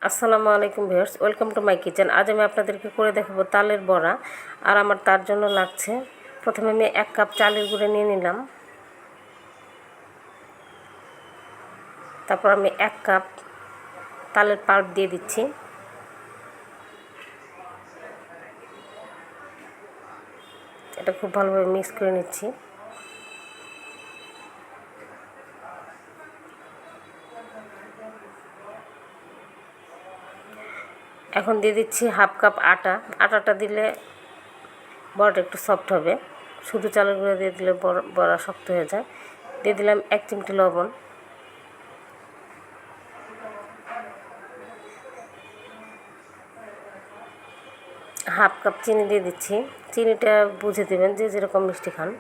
আসসালামু আলাইকুম viewers, welcome to my kitchen. আজ আমি আপনাদেরকে করে দেখাবো তালের বড়া। আর আমার তার জন্য লাগছে, প্রথমে আমি 1 কাপ চালের গুঁড়ো নিয়ে নিলাম। তারপর আমি 1 কাপ তালের পাল্প দিয়ে দিচ্ছি। এটা খুব ভালোভাবে মিক্স করে নিচ্ছি। এখন দিয়ে দিচ্ছি 1/2 কাপ আটা। আটাটা দিলে বড়াটা একটু সফট হবে। শুধু চালের গুঁড়ো দিয়ে দিলে বড়া শক্ত হয়ে যায়। দিয়ে দিলাম 1 চিমটি লবণ, হাফ কাপ চিনি দিয়ে দিচ্ছি। চিনিটা বুঝে দেবেন, যে যেরকম মিষ্টি খান,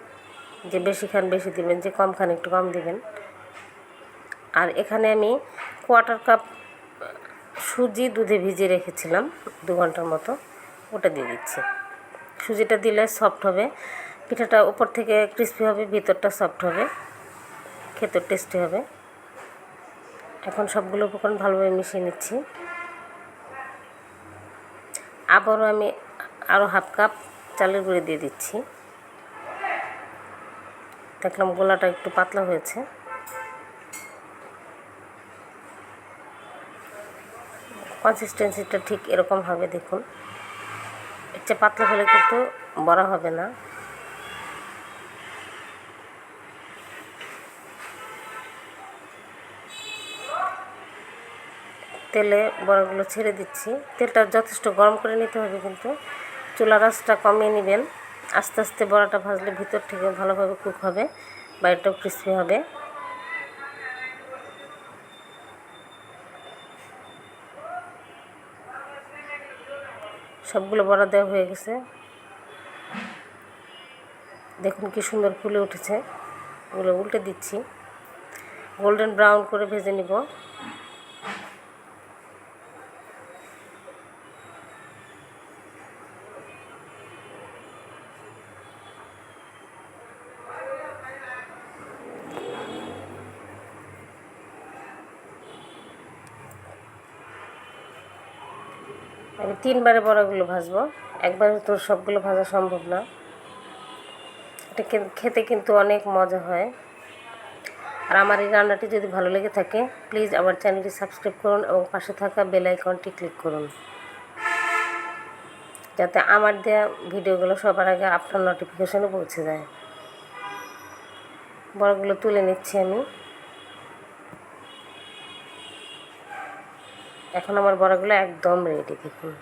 যে বেশি খান বেশি দিবেন, যে কম খান একটু কম দিবেন। আর এখানে আমি 1/4 কাপ সুজি দুধে ভিজিয়ে রেখেছিলাম 2 ঘন্টার মতো, ওটা দিয়ে দিচ্ছি। সুজিটা দিলে সফট হবে, পিঠাটা উপর থেকে ক্রিস্পি হবে, ভিতরটা সফট হবে, খেতে টেস্টি হবে। এখন সবগুলো উপকরণ ভালোভাবে মিশিয়ে নিচ্ছি। আবারও আমি আরও 1/2 কাপ চালের গুঁড়ো দিয়ে দিচ্ছি। দেখলাম গোলাটা একটু পাতলা হয়েছে। কনসিস্টেন্সিটা ঠিক এরকম হবে, দেখুন। এর চেয়ে পাতলা হলে কিন্তু বড়া হবে না। তেলে বড়াগুলো ছেড়ে দিচ্ছি। তেলটা যথেষ্ট গরম করে নিতে হবে, কিন্তু চুলার আঁচটা কমিয়ে নেবেন। আস্তে আস্তে বড়াটা ভাজলে ভিতর থেকে ভালোভাবে কুক হবে, বাইরেটাও ক্রিস্পি হবে। সবগুলো বড়া দেওয়া হয়ে গেছে। দেখুন কি সুন্দর ফুলে উঠেছে। এগুলো উল্টে দিচ্ছি, গোল্ডেন ব্রাউন করে ভেজে নিব। আমি 3 বারে বড়াগুলো ভাজবো, একবারে তো সবগুলো ভাজা সম্ভব না। এটা খেতে কিন্তু অনেক মজা হয়। আর আমার এই রান্নাটি যদি ভালো লেগে থাকে, প্লিজ আমার চ্যানেলটি সাবস্ক্রাইব করুন এবং পাশে থাকা বেল আইকনটি ক্লিক করুন, যাতে আমার দেওয়া ভিডিওগুলো সবার আগে আপনার নোটিফিকেশনে পৌঁছে যায়। বড়াগুলো তুলে নিচ্ছি আমি। এখন আমার বড়াগুলো একদম রেডি, দেখুন।